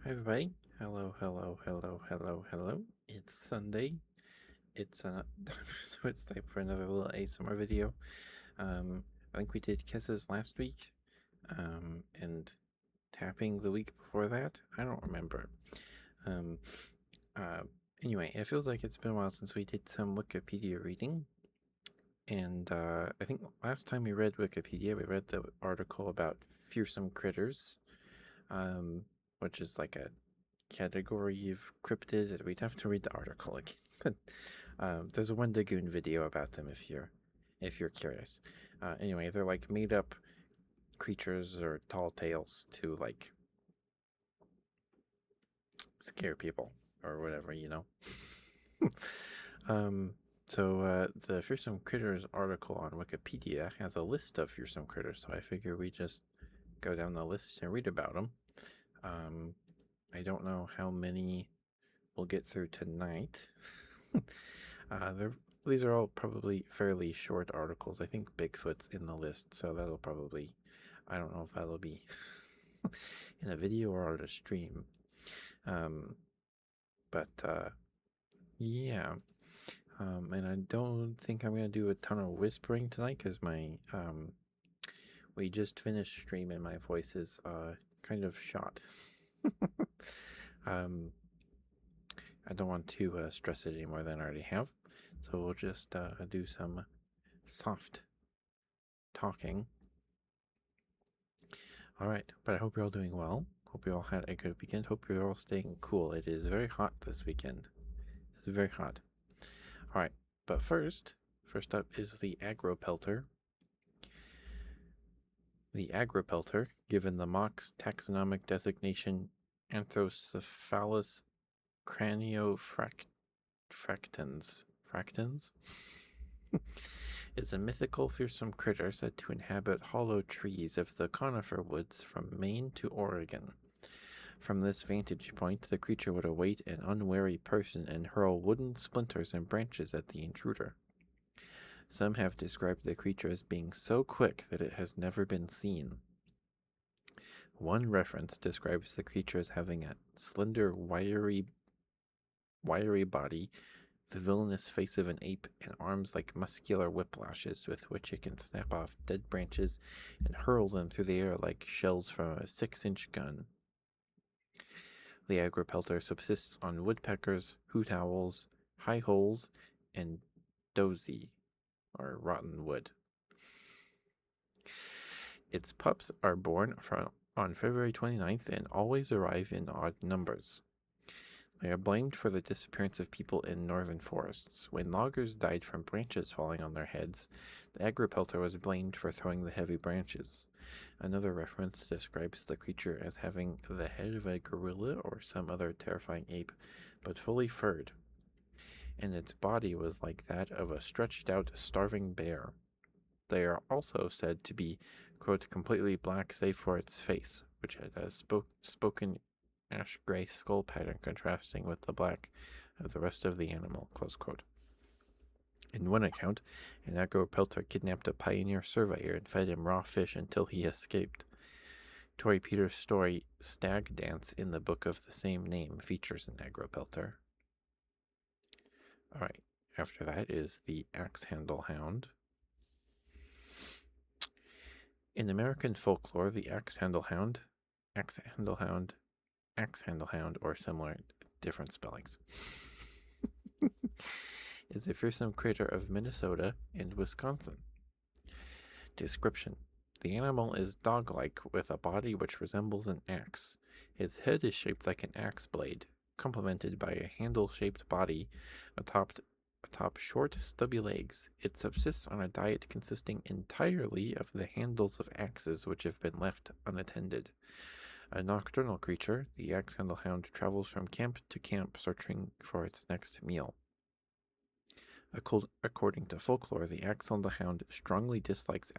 Hi everybody. Hello, hello, hello, hello, hello. It's Sunday. It's so it's time for another little ASMR video. I think we did kisses last week, and tapping the week before that. I don't remember. Um, uh, anyway, it feels like it's been a while since we did some Wikipedia reading, and I think last time we read Wikipedia, we read the article about fearsome critters, which is like a category of cryptid. We'd have to read the article again, but there's a Wendigoon video about them if you're curious. Anyway, they're like made up creatures or tall tales to like scare people or whatever, you know. The Fearsome Critters article on Wikipedia has a list of fearsome critters, so I figure we just go down the list and read about them. I don't know how many we'll get through tonight. These are all probably fairly short articles. I think Bigfoot's in the list, so that'll probably, I don't know if that'll be in a video or on a stream. Yeah. And I don't think I'm gonna do a ton of whispering tonight because we just finished stream and my voice is kind of shot. I don't want to stress it any more than I already have, so we'll just do some soft talking. All right, but I hope you're all doing well. Hope you all had a good weekend. Hope you're all staying cool. It is very hot this weekend. It's very hot. All right, but first up is the agropelter. The agropelter, given the Mock's taxonomic designation Anthrocephalus craniofractans, is a mythical fearsome critter said to inhabit hollow trees of the conifer woods from Maine to Oregon. From this vantage point, the creature would await an unwary person and hurl wooden splinters and branches at the intruder. Some have described the creature as being so quick that it has never been seen. One reference describes the creature as having a slender, wiry body, the villainous face of an ape, and arms like muscular whiplashes with which it can snap off dead branches and hurl them through the air like shells from a 6-inch gun. The agropelter subsists on woodpeckers, hoot owls, high holes, and dozy, or rotten wood. Its pups are born on February 29th and always arrive in odd numbers. They are blamed for the disappearance of people in northern forests. When loggers died from branches falling on their heads, the agropelter was blamed for throwing the heavy branches. Another reference describes the creature as having the head of a gorilla or some other terrifying ape, but fully furred, and its body was like that of a stretched-out, starving bear. They are also said to be, quote, completely black save for its face, which had a spoken ash-gray skull pattern contrasting with the black of the rest of the animal, close quote. In one account, an agropelter kidnapped a pioneer surveyor and fed him raw fish until he escaped. Tori Peters' story Stag Dance in the book of the same name features an agropelter. Alright, after that is the axandlehound. In American folklore, the axandlehound, or similar, different spellings, is a fearsome critter of Minnesota and Wisconsin. Description: the animal is dog-like with a body which resembles an axe. Its head is shaped like an axe blade, complemented by a handle-shaped body atop short, stubby legs. It subsists on a diet consisting entirely of the handles of axes which have been left unattended. A nocturnal creature, the axandlehound travels from camp to camp searching for its next meal. According to folklore, the axandlehound strongly dislikes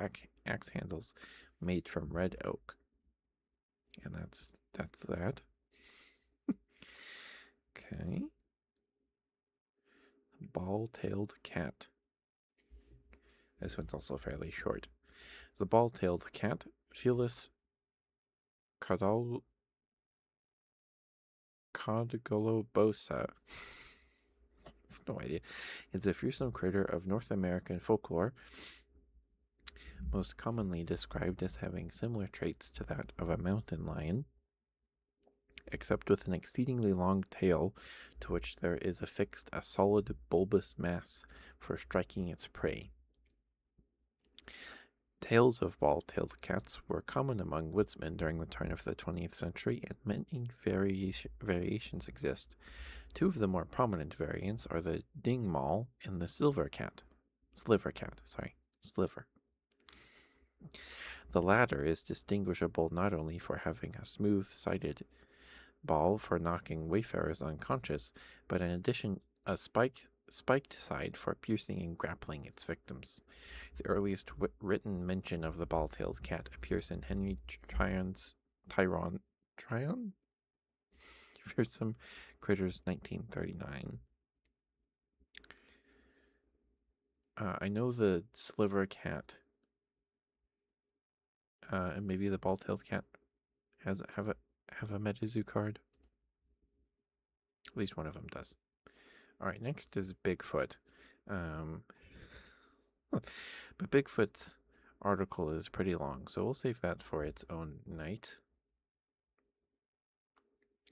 axe handles made from red oak. And that's that. Okay. Ball-tailed cat. This one's also fairly short. The ball-tailed cat, Felis Podgolobosa, no idea, is a fearsome critter of North American folklore, most commonly described as having similar traits to that of a mountain lion, except with an exceedingly long tail to which there is affixed a solid bulbous mass for striking its prey. Tales of ball-tailed cats were common among woodsmen during the turn of the 20th century, and many variations exist. Two of the more prominent variants are the dingmall and the sliver cat. Sliver. The latter is distinguishable not only for having a smooth-sided ball for knocking wayfarers unconscious, but in addition a spiked side for piercing and grappling its victims. The earliest written mention of the ball-tailed cat appears in Henry Tryon's Fearsome Critters, 1939. I know the sliver cat, and maybe the ball-tailed cat have a MetaZoo card. At least one of them does. All right, next is Bigfoot. But Bigfoot's article is pretty long, so we'll save that for its own night.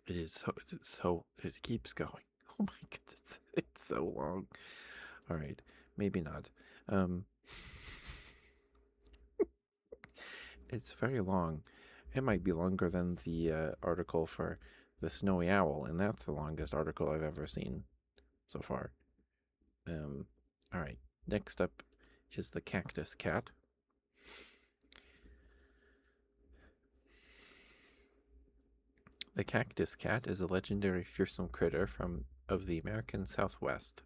It keeps going. Oh my goodness, it's so long. All right, maybe not. It's very long. It might be longer than the article for the snowy owl, and that's the longest article I've ever seen so far. All right, next up is the cactus cat. The cactus cat is a legendary fearsome critter of the American Southwest.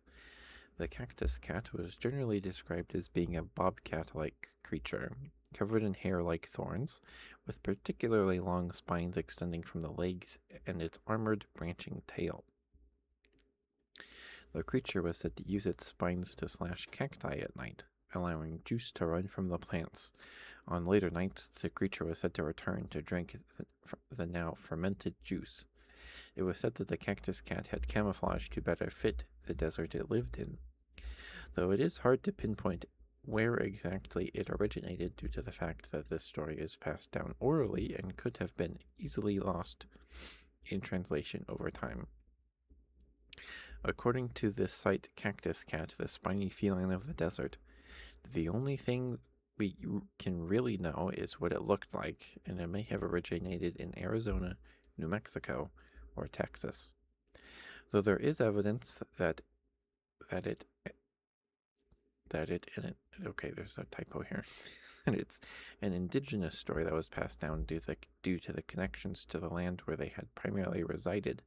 The cactus cat was generally described as being a bobcat-like creature, covered in hair like thorns, with particularly long spines extending from the legs and its armored, branching tail. The creature was said to use its spines to slash cacti at night, allowing juice to run from the plants. On later nights, the creature was said to return to drink the now fermented juice. It was said that the cactus cat had camouflaged to better fit the desert it lived in, though it is hard to pinpoint where exactly it originated due to the fact that this story is passed down orally and could have been easily lost in translation over time. According to this site Cactus Cat, the spiny feline of the desert, the only thing we can really know is what it looked like, and it may have originated in Arizona, New Mexico, or Texas. Though there is evidence that there's a typo here. And it's an indigenous story that was passed down due to the connections to the land where they had primarily resided.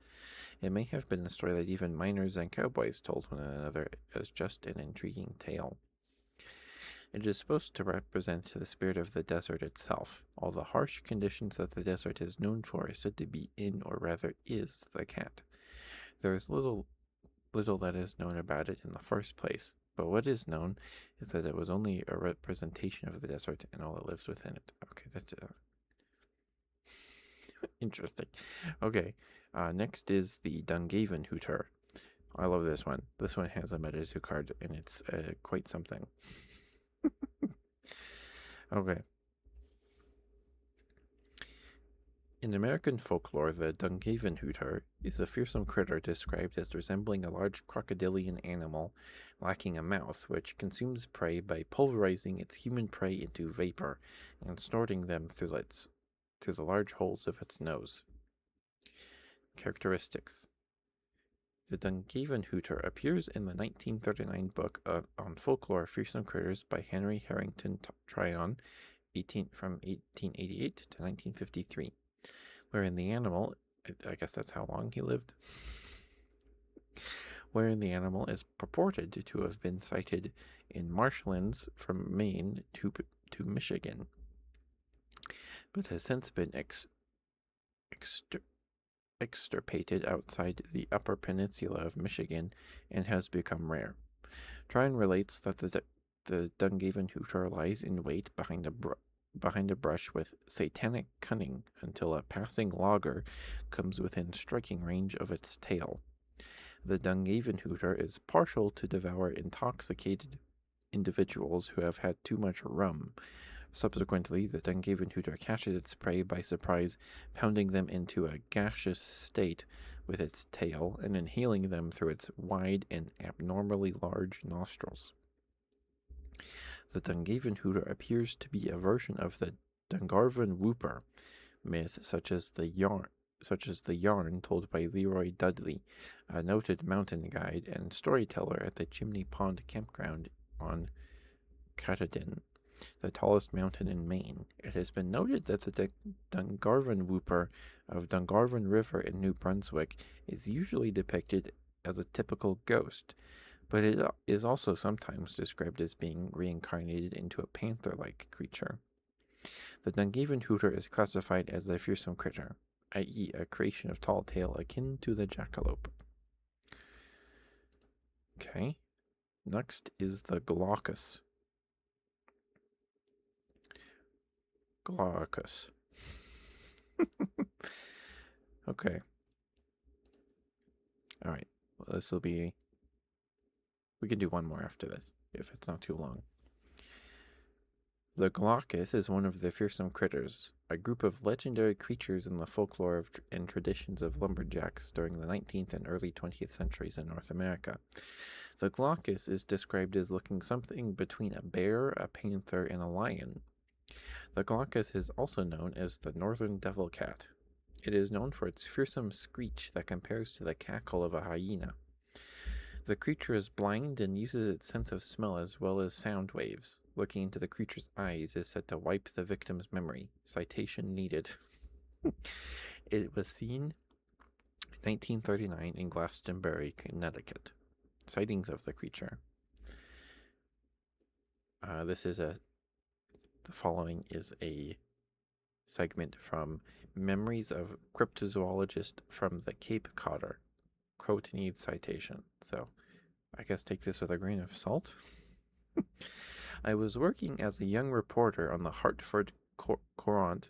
It may have been a story that even miners and cowboys told one another as just an intriguing tale. It is supposed to represent the spirit of the desert itself. All the harsh conditions that the desert is known for is said to be in, or rather is, the cat. There is little that is known about it in the first place, but what is known is that it was only a representation of the desert and all that lives within it. Okay, that's interesting. Okay, next is the dungaven hooter. I love this one. This one has a MetaZoo card, and it's quite something. Okay. In American folklore, the dungaven hooter is a fearsome critter described as resembling a large crocodilian animal lacking a mouth, which consumes prey by pulverizing its human prey into vapor and snorting them through the large holes of its nose. Characteristics. The dungaven hooter appears in the 1939 book on folklore Fearsome Critters by Henry Harrington Tryon, from 1888 to 1953, wherein the animal, I guess that's how long he lived, wherein the animal is purported to have been sighted in marshlands from Maine to Michigan, but has since been extirpated outside the upper peninsula of Michigan and has become rare. Tryon relates that the dungaven hooter lies in wait behind behind a brush with satanic cunning until a passing logger comes within striking range of its tail. The dungaven hooter is partial to devour intoxicated individuals who have had too much rum. Subsequently, the dungaven hooter catches its prey by surprise, pounding them into a gaseous state with its tail and inhaling them through its wide and abnormally large nostrils. The dungaven hooter appears to be a version of the dungarvan whooper myth, such as the yarn told by Leroy Dudley, a noted mountain guide and storyteller at the Chimney Pond campground on Katahdin, the tallest mountain in Maine. It has been noted that the dungarvan whooper of Dungarvan River in New Brunswick is usually depicted as a typical ghost, but it is also sometimes described as being reincarnated into a panther-like creature. The dungaven hooter is classified as a fearsome critter, i.e. a creation of tall tail akin to the jackalope. Okay, next is the glowacus. Glowacus. Okay. Alright, well, this will be... We can do one more after this, if it's not too long. The glowacus is one of the fearsome critters, a group of legendary creatures in the folklore and traditions of lumberjacks during the 19th and early 20th centuries in North America. The glowacus is described as looking something between a bear, a panther, and a lion. The glowacus is also known as the northern devil cat. It is known for its fearsome screech that compares to the cackle of a hyena. The creature is blind and uses its sense of smell as well as sound waves. Looking into the creature's eyes is said to wipe the victim's memory. Citation needed. It was seen in 1939 in Glastonbury, Connecticut. Sightings of the creature. The following is a segment from Memories of Cryptozoologist from the Cape Codder. Quote needs citation, so I guess take this with a grain of salt. I was working as a young reporter on the Hartford Courant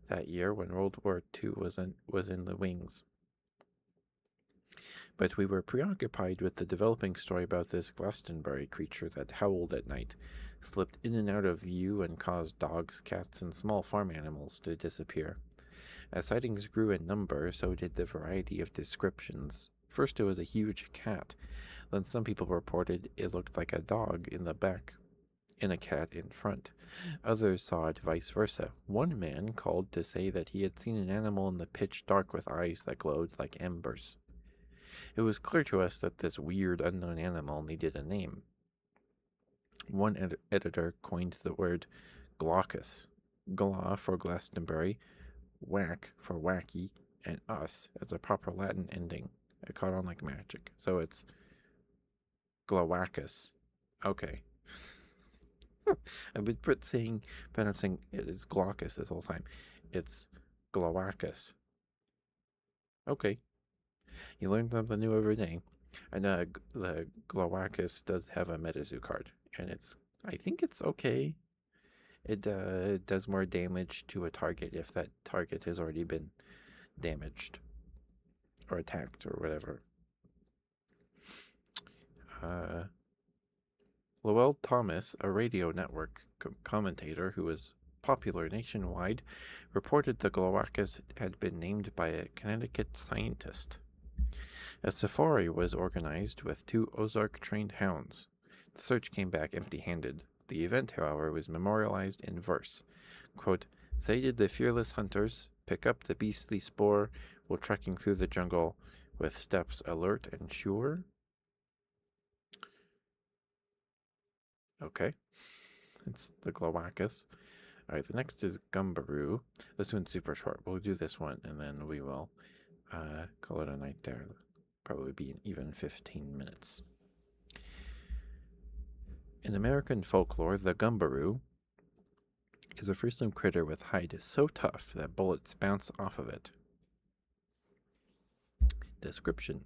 that year when World War II was in the wings. But we were preoccupied with the developing story about this Glastonbury creature that howled at night, slipped in and out of view, and caused dogs, cats, and small farm animals to disappear. As sightings grew in number, so did the variety of descriptions. First it was a huge cat, then some people reported it looked like a dog in the back and a cat in front. Others saw it vice versa. One man called to say that he had seen an animal in the pitch dark with eyes that glowed like embers. It was clear to us that this weird unknown animal needed a name. One editor coined the word glowacus, gla for Glastonbury, whack for wacky, and us as a proper Latin ending. It caught on like magic. So it's glowacus. Okay. I've been pronouncing it as glaucus this whole time. It's glowacus. Okay. You learn something new every day. And the glowacus does have a MetaZoo card, and I think it's okay. It does more damage to a target if that target has already been damaged or attacked or whatever. Lowell Thomas, a radio network commentator who was popular nationwide, reported the glowacus had been named by a Connecticut scientist. A safari was organized with 2 Ozark-trained hounds. The search came back empty-handed. The event, however, was memorialized in verse. Quote, "Sighted the fearless hunters, pick up the beastly spoor, while trekking through the jungle, with steps alert and sure." Okay, it's the glowacus. Alright, the next is gumbaroo. This one's super short. We'll do this one, and then we will call it a night there. Probably be even 15 minutes. In American folklore, the gumbaroo is a fearsome critter with hide so tough that bullets bounce off of it. Description.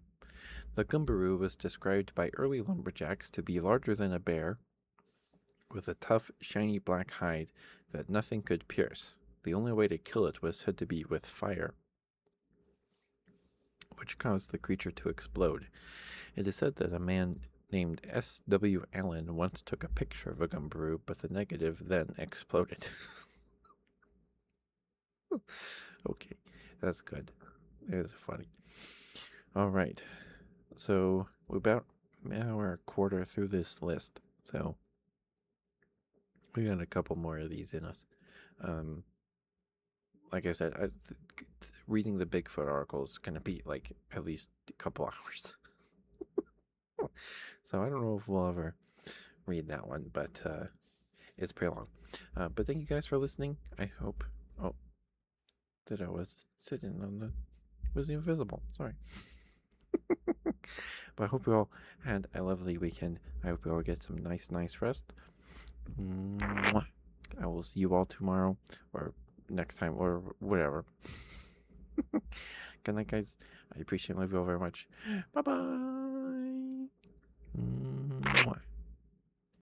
The gumbaroo was described by early lumberjacks to be larger than a bear, with a tough, shiny black hide that nothing could pierce. The only way to kill it was said to be with fire, which caused the creature to explode. It is said that a man named S.W. Allen once took a picture of a gumbaroo, but the negative then exploded. Okay, that's good. It's funny. All right, so we're a quarter through this list, so we got a couple more of these in us. Like I said, reading the Bigfoot article is going to be like at least a couple hours. So I don't know if we'll ever read that one, but it's pretty long. But thank you guys for listening. I hope. Oh, that I was sitting on the. It was invisible. Sorry. But I hope you all had a lovely weekend. I hope you all get some nice rest. Mwah. I will see you all tomorrow or next time or whatever. Good night, guys. I appreciate and love you all very much. Bye bye.